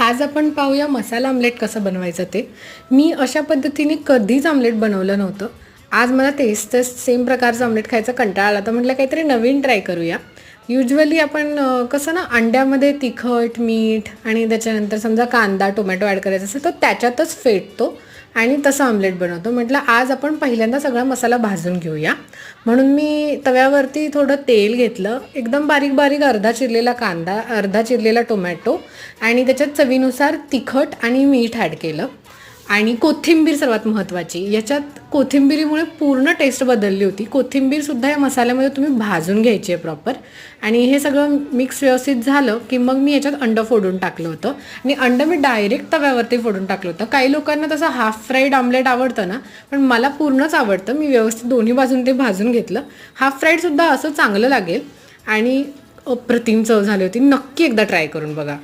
आज आपण पाहूया मसाला आमलेट कसं बनवायचं ते. मी अशा पद्धतीने कधीच आमलेट बनवलं नव्हतं. आज मला तेच सेम प्रकारचं आमलेट खायचा कंटाळा आला, तर म्हटलं काहीतरी नवीन ट्राय करूया. युजुअली आपण कसं ना अंड्यामध्ये तिखट, मीठ आणि त्याच्यानंतर समजा कांदा, टोमॅटो ॲड करायचा असेल तर त्याच्यातच फेटतो आणि तसं आमलेट बनवतो. म्हटलं आज आपण पहिल्यांदा सगळा मसाला भाजून घेऊया. म्हणून मी तव्यावरती थोडं तेल घेतलं, एकदम बारीक बारीक अर्धा चिरलेला कांदा, अर्धा चिरलेला टोमॅटो आणि त्याच्यात चवीनुसार तिखट आणि मीठ ॲड केलं. आणि कोथिंबीर सर्वात महत्त्वाची, याच्यात कोथिंबिरीमुळे पूर्ण टेस्ट बदलली होती. कोथिंबीरसुद्धा या मसाल्यामध्ये तुम्ही भाजून घ्यायची आहे प्रॉपर. आणि हे सगळं मिक्स व्यवस्थित झालं की मग मी याच्यात अंडं फोडून टाकलं होतं. आणि अंडं मी डायरेक्ट तव्यावरती फोडून टाकलं होतं. काही लोकांना तसं हाफ फ्राईड ऑमलेट आवडतं ना, पण मला पूर्णच आवडतं. मी व्यवस्थित दोन्ही बाजून ते भाजून घेतलं. हाफ फ्राईडसुद्धा असं चांगलं लागेल आणि अप्रतिम चव झाली होती. नक्की एकदा ट्राय करून बघा.